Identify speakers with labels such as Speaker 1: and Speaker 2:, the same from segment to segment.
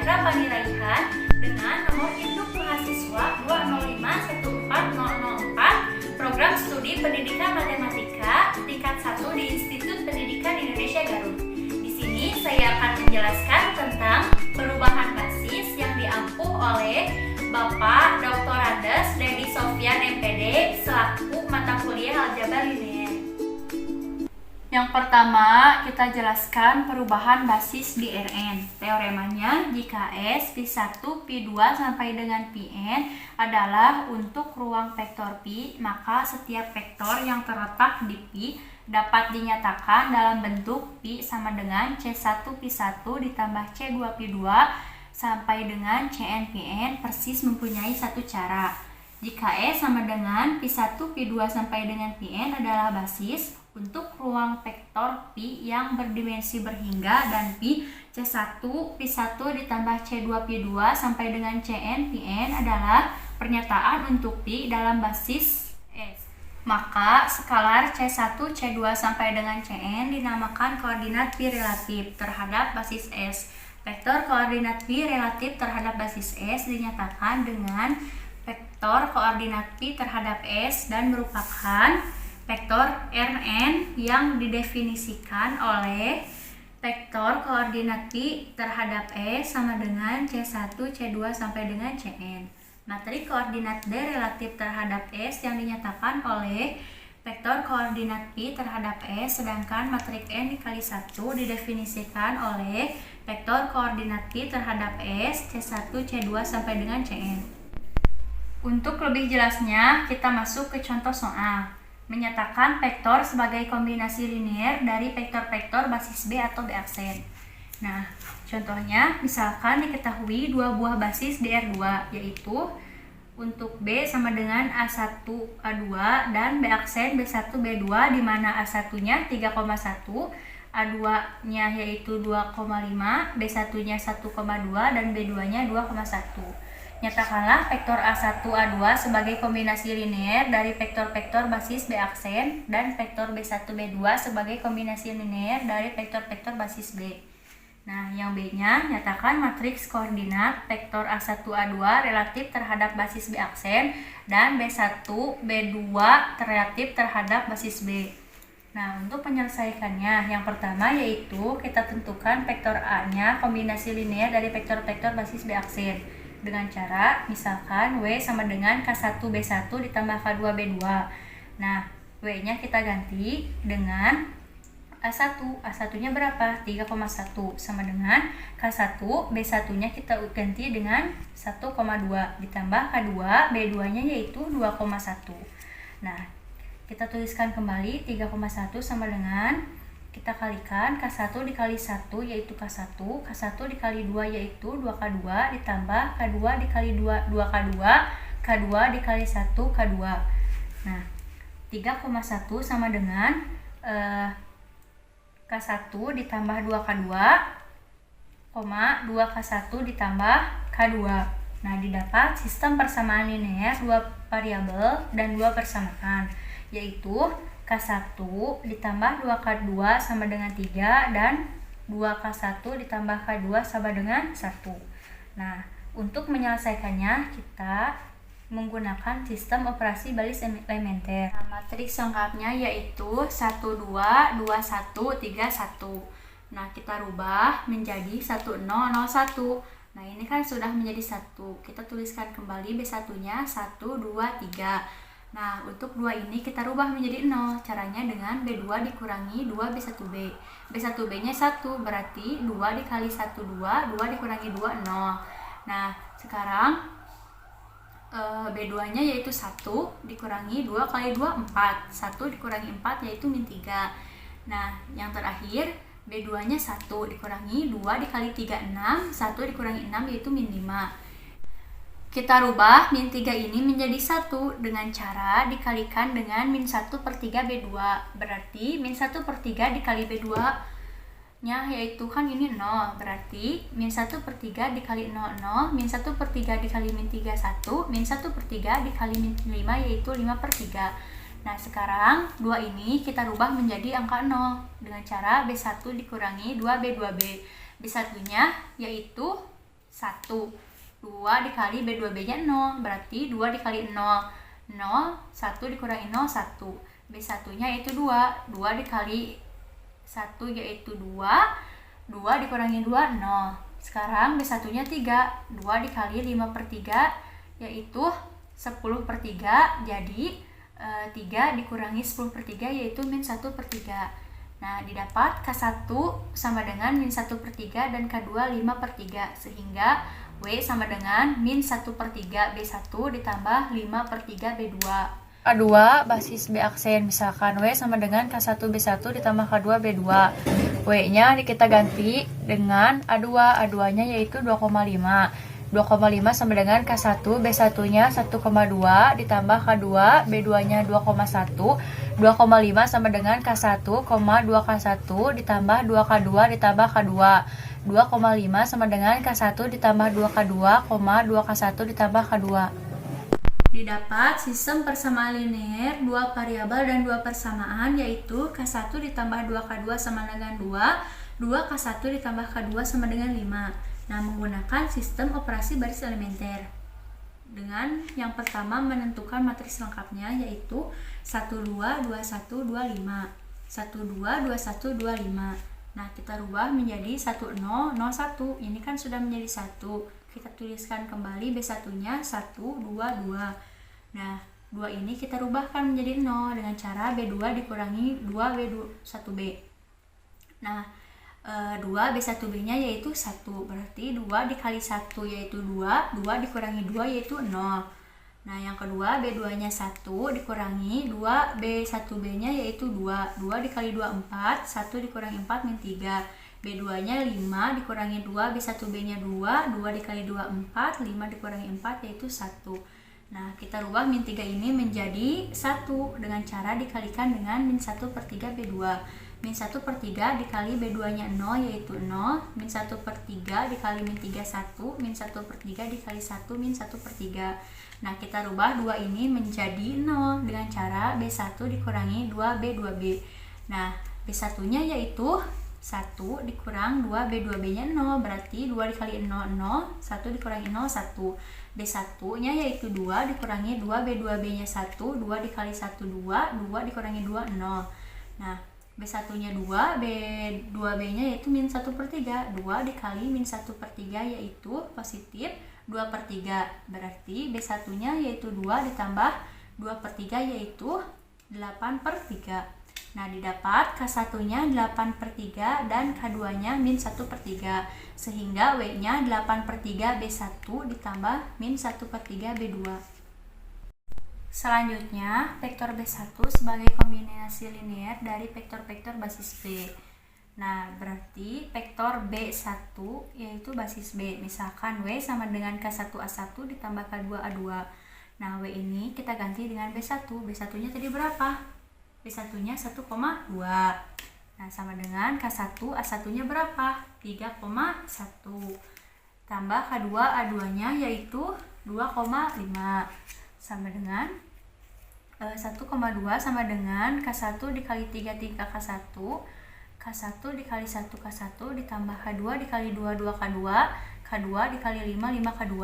Speaker 1: Chandra Paniraihan dengan nomor induk mahasiswa 2051404 Program Studi Pendidikan Matematika tingkat 1 di Institut Pendidikan Indonesia Garut. Di sini saya akan menjelaskan tentang perubahan basis yang diampu oleh Bapak Dr. Andes Dedi Sofyan MPD selaku mata kuliah aljabar linear. Yang pertama, kita jelaskan perubahan basis di Rn. Teoremanya, jika S Pi1, Pi2 sampai dengan Pn adalah untuk ruang vektor Pi, maka setiap vektor yang terletak di Pi dapat dinyatakan dalam bentuk Pi sama dengan C1 Pi1 ditambah C2 Pi2 sampai dengan Cn Pn persis mempunyai satu cara. Jika S sama dengan Pi1 Pi2 sampai dengan Pn adalah basis untuk ruang vektor Pi yang berdimensi berhingga dan Pi C1 Pi1 ditambah C2 Pi2 sampai dengan Cn Pn adalah pernyataan untuk Pi dalam basis S. Maka skalar C1 C2 sampai dengan Cn dinamakan koordinat Pi relatif terhadap basis S. Vektor koordinat Pi relatif terhadap basis S dinyatakan dengan vektor koordinat Pi terhadap S dan merupakan vektor Rn yang didefinisikan oleh vektor koordinat Pi terhadap S sama dengan C1, C2 sampai dengan Cn. Matrik koordinat D relatif terhadap S yang dinyatakan oleh vektor koordinat Pi terhadap S, sedangkan matrik N dikali 1 didefinisikan oleh vektor koordinat Pi terhadap S, C1, C2 sampai dengan Cn. Untuk lebih jelasnya, kita masuk ke contoh soal. Menyatakan vektor sebagai kombinasi linear dari vektor-vektor basis B atau B aksen. Nah, contohnya misalkan diketahui dua buah basis di R2, yaitu untuk B sama dengan A1 A2 dan B aksen B1 B2, di mana A1-nya 3,1, A2-nya yaitu 2,5, B1-nya 1,2 dan B2-nya 2,1. Nyatakanlah vektor A1 A2 sebagai kombinasi linear dari vektor-vektor basis B aksen dan vektor B1 B2 sebagai kombinasi linear dari vektor-vektor basis B. Nah, yang B-nya nyatakan matriks koordinat vektor A1 A2 relatif terhadap basis B aksen dan B1 B2 relatif terhadap basis B. Nah, untuk menyelesaikannya, yang pertama yaitu kita tentukan vektor A-nya kombinasi linear dari vektor-vektor basis B aksen. Dengan cara misalkan W sama dengan K1 B1 ditambah K2 B2. Nah, W-nya kita ganti dengan A1. A1-nya berapa? 3,1 sama dengan K1 B1-nya kita ganti dengan 1,2 ditambah K2 B2-nya yaitu 2,1. Nah, kita tuliskan kembali 3,1 sama dengan kita kalikan K1 dikali 1 yaitu K1, K1 dikali 2 yaitu 2K2 ditambah K2 dikali 2 2K2, K2 dikali 1 K2. Nah, 3,1 sama dengan K1 ditambah 2K2, 2K1 ditambah K2. Nah, didapat sistem persamaan linear dua variabel dan dua persamaan, yaitu K1 ditambah 2K2 sama dengan 3 dan 2K1 ditambah K2 sama dengan 1. Nah, untuk menyelesaikannya kita menggunakan sistem operasi baris elementer. Nah, matriks lengkapnya yaitu 1, 2, 2, 1, 3, 1. Nah, kita rubah menjadi 1, 0, 0, 1. Nah, ini kan sudah menjadi 1. Kita tuliskan kembali B1-nya 1, 2, 3. Nah, untuk 2 ini kita rubah menjadi 0. Caranya dengan B2 dikurangi 2 B1B. B1B-nya 1, berarti 2 dikali 1, 2, 2 dikurangi 2, 0. Nah, sekarang B2-nya yaitu 1 dikurangi 2 kali 2, 4. 1 dikurangi 4 yaitu min 3. Nah, yang terakhir B2-nya 1 dikurangi 2 dikali 3, 6. 1 dikurangi 6 yaitu min 5. Kita rubah min 3 ini menjadi 1 dengan cara dikalikan dengan min 1 per 3 B2. Berarti min 1 per 3 dikali B2 nya yaitu kan ini 0. Berarti min 1 per 3 dikali 0, 0. Min 1 per 3 dikali min 3, 1. Min 1 per 3 dikali min 5 yaitu 5 per 3. Nah, sekarang 2 ini kita rubah menjadi angka 0 dengan cara B1 dikurangi 2B2B. B1-nya yaitu 2 dikali B2B nya 0, berarti 2 dikali 0, 0, 1 dikurangi 0, 1. B1 nya yaitu 2, 2 dikali 1 yaitu 2, 2 dikurangi 2, 0. Sekarang B1 nya 3, 2 dikali 5/3 yaitu 10/3, jadi 3 dikurangi 10/3 yaitu min 1/3. Nah, didapat K1 sama dengan min 1/3 dan K2 5/3, sehingga W sama dengan min 1/3 B1 ditambah 5/3 B2. K2 basis B aksen, misalkan W sama dengan K1 B1 ditambah K2 B2. W-nya kita ganti dengan A2, A2-nya yaitu 2,5. 2,5 sama dengan K1 B1-nya 1,2 ditambah K2 B2-nya 2,1. 2,5 sama dengan K1, 2K1 ditambah 2K2 ditambah K2. 2,5 sama dengan K1 ditambah 2K2, 2K1 ditambah K2. Didapat sistem persamaan linear dua variabel dan dua persamaan, yaitu K1 ditambah 2K2 sama dengan 2, 2K1 ditambah K2 sama dengan 5. Nah, menggunakan sistem operasi baris elementer. Dengan yang pertama menentukan matriks lengkapnya, yaitu 1, 2, 2, 1, 2, 5. 1, 2, 2, 1, 2, 5. Nah, kita rubah menjadi 1, 0, 0, 1. Ini kan sudah menjadi 1. Kita tuliskan kembali B1-nya 1, 2, 2. Nah, 2 ini kita rubahkan menjadi 0 dengan cara B2 dikurangi 2 B1B. Nah, 2 B1B-nya yaitu 1, berarti 2 dikali 1 yaitu 2, 2 dikurangi 2 yaitu 0. Nah, yang kedua B2-nya 1 dikurangi 2 B1B-nya yaitu 2, 2 dikali 2 4, 1 dikurangi 4 min 3. B2-nya 5 dikurangi 2, B1B-nya 2, 2 dikali 2 4, 5 dikurangi 4 yaitu 1. Nah, kita rubah min 3 ini menjadi 1 dengan cara dikalikan dengan min 1/3 B2. Min 1/3 dikali B2-nya 0 yaitu 0, min 1/3 dikali min 3 1, min 1/3 dikali 1 min 1/3. Nah, kita rubah 2 ini menjadi 0 dengan cara B1 dikurangi 2 B2B. Nah, B1-nya yaitu 1 dikurang 2 B2B-nya 0, berarti 2 dikali 0, 0, 1 dikurangi 0, 1. B1-nya yaitu 2 dikurangi 2 B2B-nya 1, 2 dikali 1, 2, 2 dikurangi 2, 0. Nah, B1-nya 2, B2B-nya yaitu min 1/3. 2 dikali min 1/3 yaitu positif 2/3. Berarti B1-nya yaitu 2 ditambah 2/3 yaitu 8/3. Nah, didapat K1-nya 8/3 dan K2-nya min 1/3. Sehingga W-nya 8/3 B1 ditambah min 1/3 B2. Selanjutnya, vektor B1 sebagai kombinasi linear dari vektor-vektor basis B. Nah, berarti vektor B1 yaitu basis B. Misalkan W sama dengan K1A1 ditambah K2A2. Nah, W ini kita ganti dengan B1. B1-nya tadi berapa? B1-nya 1,2. Nah, sama dengan K1A1-nya berapa? 3,1. Tambah K2A2-nya yaitu 2,5. Sama dengan 1,2 sama dengan K1 dikali 3 3K1, K1 dikali 1 K1 ditambah K2 dikali 2 2K2, K2 dikali 5 5K2.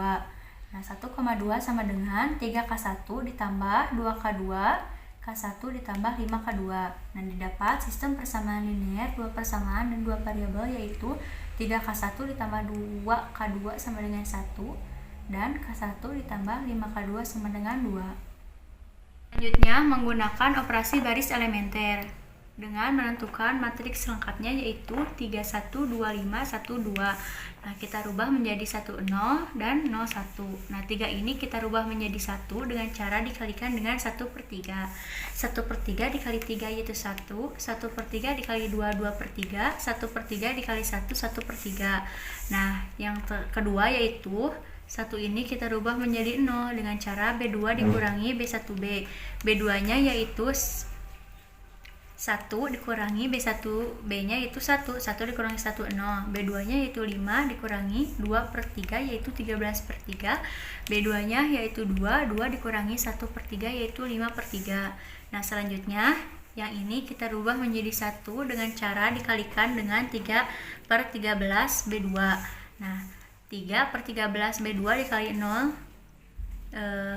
Speaker 1: Nah, 1,2 sama dengan 3K1 ditambah 2K2, K1 ditambah 5K2. Nah, didapat sistem persamaan linear dua persamaan dan dua variabel, yaitu 3K1 ditambah 2K2 sama dengan 1 dan K1 ditambah 5K2 sama dengan 2. Selanjutnya, menggunakan operasi baris elementer dengan menentukan matriks lengkapnya, yaitu 3 1 2 5 1 2. Nah, kita rubah menjadi 1 0 dan 0 1. Nah, 3 ini kita rubah menjadi 1 dengan cara dikalikan dengan 1/3. 1/3 dikali 3 yaitu 1, 1/3 dikali 2 2/3, 1/3 dikali 1 1/3. Nah, yang kedua yaitu 1 ini kita rubah menjadi 0 dengan cara B2 dikurangi B1B. B2-nya yaitu 1 dikurangi B1B-nya yaitu 1, 1 dikurangi 1, 0. B2-nya yaitu 5 dikurangi 2/3 yaitu 13/3. B2-nya yaitu 2, 2 dikurangi 1/3 yaitu 5/3. Nah, selanjutnya yang ini kita rubah menjadi 1 dengan cara dikalikan dengan 3/13 B2. Nah, 3/13 B2 dikali 0,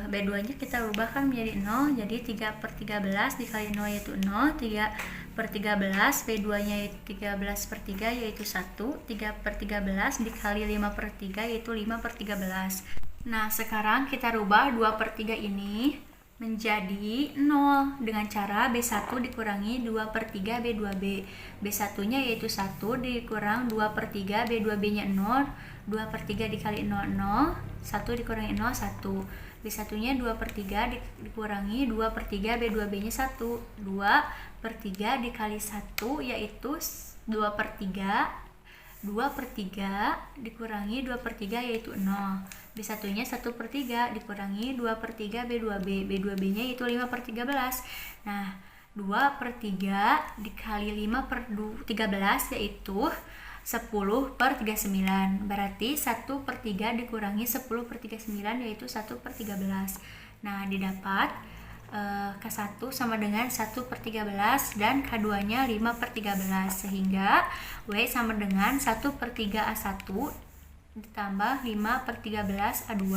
Speaker 1: B2 nya kita ubahkan menjadi 0, jadi 3/13 dikali 0 yaitu 0, 3/13 B2 nya 13/3 yaitu 1, 3/13 dikali 5/3 yaitu 5/13. Nah sekarang kita rubah 2/3 ini menjadi 0 dengan cara B1 dikurangi 2/3 B2B. B1 nya yaitu 1 dikurang 2/3 B2B nya 0, 2/3 dikali 0, 0, 1 dikurangi 0, 1. B1 nya 2/3 dikurangi 2/3 B2B nya 1, 2/3 dikali 1 yaitu 2/3, 2/3 dikurangi 2/3 yaitu 0. B1 nya 1/3 dikurangi 2/3 B2B. B2B nya itu 5/13. Nah 2/3 dikali 5/13 yaitu 10/39. Berarti 1/3 dikurangi 10/39 yaitu 1/13. Nah didapat K1 sama dengan 1/13 dan K2 nya 5/13, sehingga W sama dengan 1/3 A1 ditambah 5/13 A2.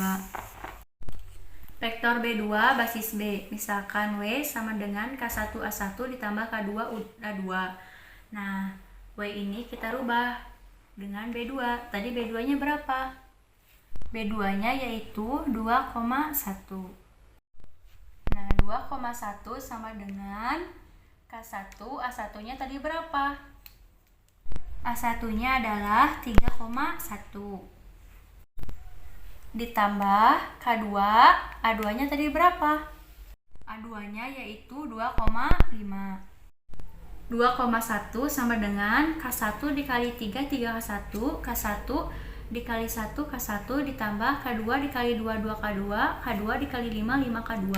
Speaker 1: Vektor B2 basis B, misalkan W sama dengan K1 A1 ditambah K2 A2. Nah W ini kita rubah dengan B2. Tadi B2 nya berapa? B2 nya yaitu 2,1. Nah 2,1 sama dengan K1, A1 nya tadi berapa? A1 nya adalah 3,1 ditambah K2, A2 nya tadi berapa? A2 nya yaitu 2,5. 2,1 sama dengan K1 dikali 3, 3K1, K1 dikali 1, K1 ditambah K2 dikali 2, 2K2, K2 dikali 5, 5K2.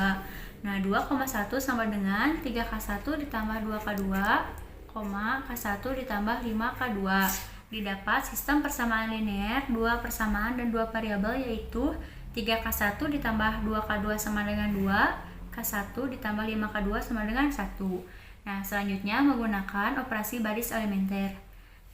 Speaker 1: Nah 2,1 sama dengan 3K1 ditambah 2K2, K1 ditambah 5K2. Didapat sistem persamaan linear 2 persamaan dan 2 variabel, yaitu 3K1 ditambah 2K2 sama dengan 2, K1 ditambah 5K2 sama dengan 1. Nah selanjutnya menggunakan operasi baris elementer.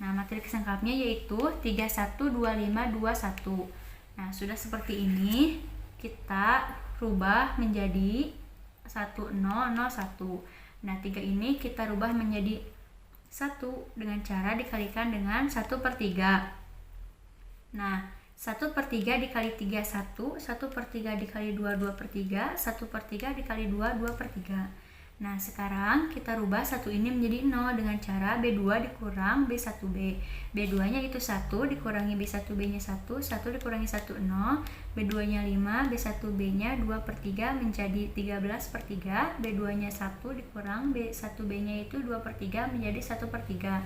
Speaker 1: Nah matriks lengkapnya yaitu 3, 1, 2, 5, 2, 1. Nah sudah seperti ini kita rubah menjadi 1, 0, 0, 1. Nah 3 ini kita rubah menjadi 1 dengan cara dikalikan dengan 1/3. Nah 1/3 dikali 3 1, 1/3 dikali 2 2/3, 1/3 dikali 2 2/3. Nah sekarang kita rubah 1 ini menjadi 0 dengan cara B2 dikurang B1B. B2 nya itu 1 dikurangi B1B nya 1, 1 dikurangi 1, 0, B2 nya 5, B1B nya 2/3 menjadi 13/3, B2 nya 1 dikurang B1B nya itu 2/3 menjadi 1/3.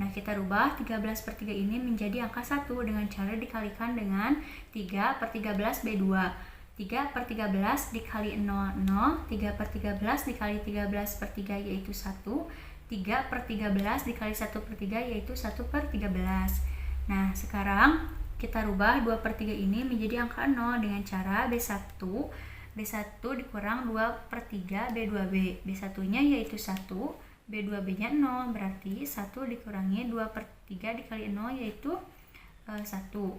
Speaker 1: Nah kita rubah 13/3 ini menjadi angka 1 dengan cara dikalikan dengan 3/13 B2. 3/13 dikali 0, 0, 3/13 dikali 13/3 yaitu 1, 3/13 dikali 1/3 yaitu 1/13. Nah sekarang kita rubah 2/3 ini menjadi angka 0 dengan cara B1 dikurang 2/3 B2B. B1 nya yaitu 1, B2B nya 0, berarti 1 dikurangi 2/3 dikali 0 yaitu 1.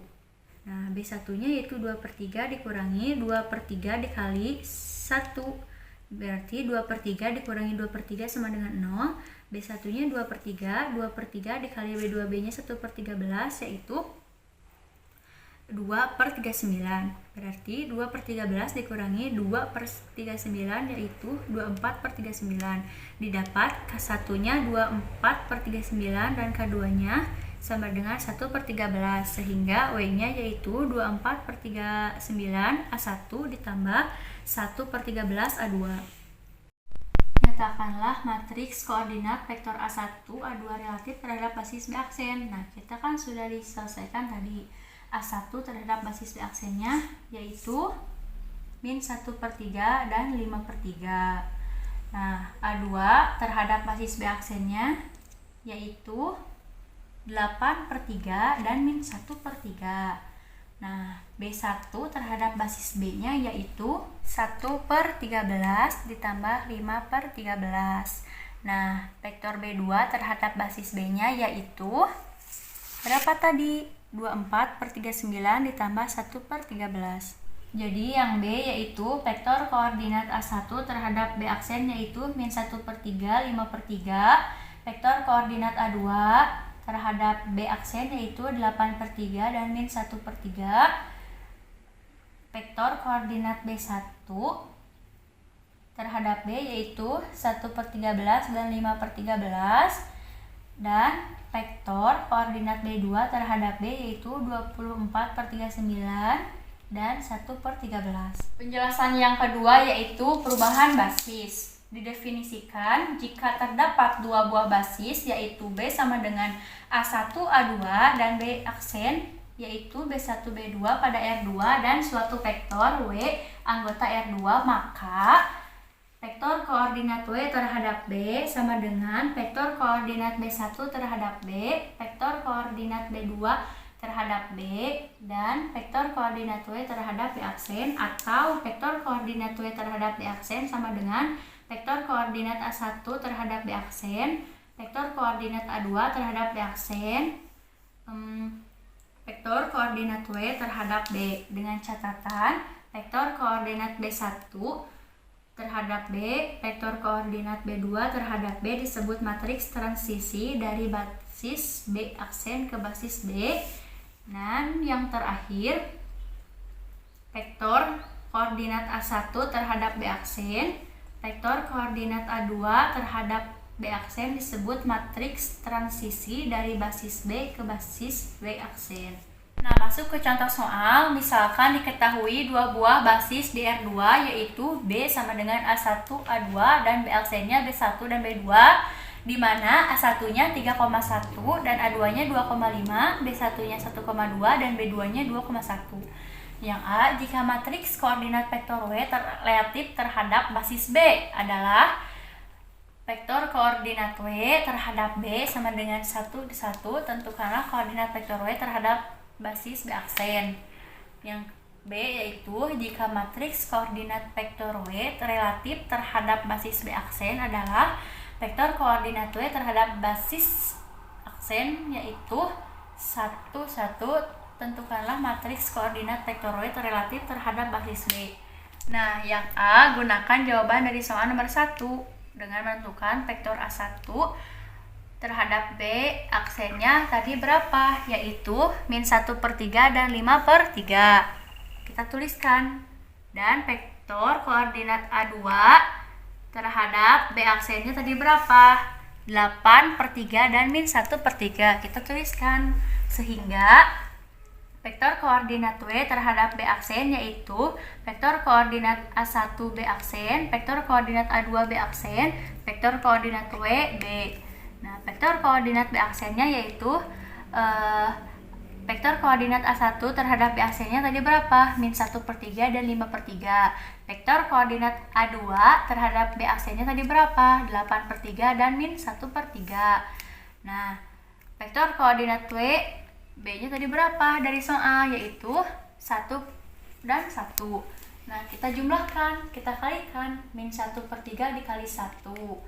Speaker 1: Nah, B1 nya yaitu 2/3 dikurangi 2/3 dikali 1. Berarti 2/3 dikurangi 2/3 sama dengan 0. B1 nya 2/3, 2/3 dikali B2B nya 1/13 yaitu 2/39. Berarti 2/13 dikurangi 2/39 yaitu 24/39. Didapat K1 nya 24/39 dan K2 nya sama dengan 1/13, sehingga W nya yaitu 24/39 A1 ditambah 1/13 A2. Nyatakanlah matriks koordinat vektor A1 A2 relatif terhadap basis B aksen. Nah kita kan sudah diselesaikan tadi. A1 terhadap basis B aksennya yaitu min 1/3 dan 5/3. Nah A2 terhadap basis B aksennya yaitu 8/3 dan min 1/3. Nah, B1 terhadap basis B-nya yaitu 1/13 ditambah 5/13. Nah, vektor B2 terhadap basis B-nya yaitu berapa tadi? 24/39 ditambah 1/13. Jadi yang B yaitu vektor koordinat A1 terhadap B aksen yaitu min 1/3, 5/3. Vektor koordinat A2 terhadap B aksen yaitu 8/3 dan min 1/3. Vektor koordinat B1 terhadap B yaitu 1/13 dan 5/13. Dan vektor koordinat B2 terhadap B yaitu 24/39 dan 1/13. Penjelasan yang kedua yaitu perubahan basis. Didefinisikan jika terdapat dua buah basis yaitu B sama dengan A1 A2 dan B aksen yaitu B1 B2 pada R2 dan suatu vektor W anggota R2, maka vektor koordinat W terhadap B sama dengan vektor koordinat B1 terhadap B, vektor koordinat B2 terhadap B, dan vektor koordinat W terhadap B aksen, atau vektor koordinat W terhadap B aksen sama dengan vektor koordinat A1 terhadap B aksen, vektor koordinat A2 terhadap B aksen, vektor koordinat W terhadap B, dengan catatan vektor koordinat B1 terhadap B, vektor koordinat B2 terhadap B disebut matriks transisi dari basis B aksen ke basis B. Dan yang terakhir, vektor koordinat A1 terhadap B aksen, vektor koordinat A2 terhadap B aksen disebut matriks transisi dari basis B ke basis B aksen. Nah, masuk ke contoh soal. Misalkan diketahui dua buah basis di R2 yaitu B sama dengan A1 A2 dan B aksennya B1 dan B2, di mana A1-nya 3,1 dan A2-nya 2,5, B1-nya 1,2 dan B2-nya 2,1. Yang A, jika matriks koordinat vektor W relatif terhadap basis B adalah vektor koordinat W terhadap B sama dengan 1, tentukanlah koordinat vektor W terhadap basis B aksen. Yang B yaitu jika matriks koordinat vektor W relatif terhadap basis B aksen adalah vektor koordinat W terhadap basis aksen yaitu 1, tentukanlah matriks koordinat vektor W relatif terhadap basis B. Nah, yang A, gunakan jawaban dari soal nomor 1 dengan menentukan vektor A1 terhadap B aksennya tadi berapa, yaitu min 1/3 dan 5/3. Kita tuliskan. Dan vektor koordinat A2 terhadap B aksennya tadi berapa? 8/3 dan min 1/3. Kita tuliskan. Sehingga vektor koordinat W terhadap B aksen yaitu vektor koordinat A1 B aksen, vektor koordinat A2 B aksen, vektor koordinat W B. Nah, vektor koordinat B aksennya yaitu vektor koordinat A1 terhadap B aksennya tadi berapa? Min 1/3 dan 5/3. Vektor koordinat A2 terhadap B aksennya tadi berapa? 8/3 dan min 1/3. Nah, vektor koordinat W B-nya tadi berapa dari soal? Yaitu 1 dan 1. Nah, kita jumlahkan, kita kalikan. Min 1/3 dikali 1.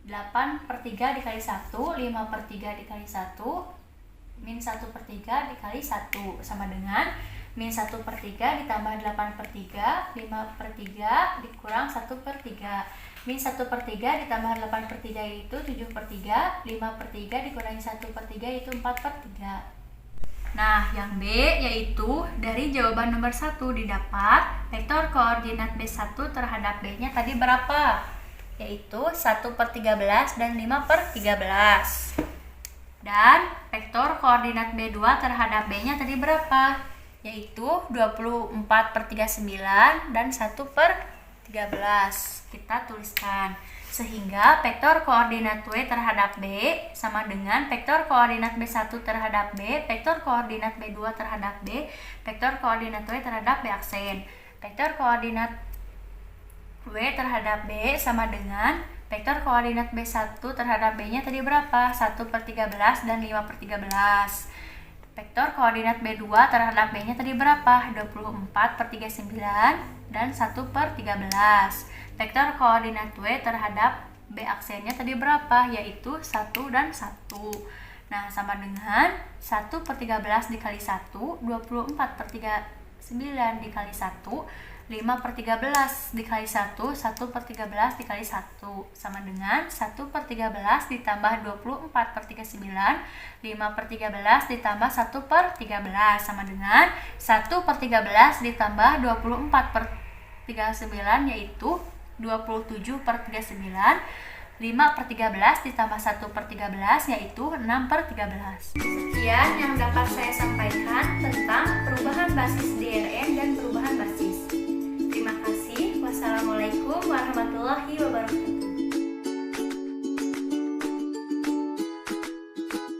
Speaker 1: 8/3 dikali 1, 5/3 dikali 1, min 1/3 dikali 1 sama dengan min 1/3 ditambah 8/3, 5/3 dikurang 1/3. Min 1/3 ditambah 8/3 itu 7/3, 5/3 dikurangi 1/3 yaitu 4/3. Nah, yang B yaitu dari jawaban nomor 1 didapat vektor koordinat B1 terhadap B-nya tadi berapa? Yaitu 1/13 dan 5/13. Dan vektor koordinat B2 terhadap B-nya tadi berapa? Yaitu 24/39 dan 1/13. Kita tuliskan. Sehingga vektor koordinat W terhadap B sama dengan vektor koordinat B1 terhadap B, vektor koordinat B2 terhadap B, vektor koordinat W terhadap B aksen. Vektor koordinat W terhadap B sama dengan vektor koordinat B1 terhadap B-nya tadi berapa? 1/13 dan 5/13. Vektor koordinat B2 terhadap B-nya tadi berapa? 24/39 dan 1/13. Vektor koordinat W terhadap B aksennya tadi berapa? Yaitu 1 dan 1. Nah, sama dengan 1/13 dikali 1, 24/9 dikali 1, 5/13 dikali 1, 1/13 dikali 1, sama dengan 1/13 ditambah 24/9, 5/13 ditambah 1/13, sama dengan 1/13 ditambah 24/9, yaitu 27/9, 5/13 ditambah 1/13, yaitu 6/13. Sekian yang dapat saya sampaikan tentang perubahan basis DRN dan perubahan basis. Terima kasih. Wassalamualaikum warahmatullahi wabarakatuh.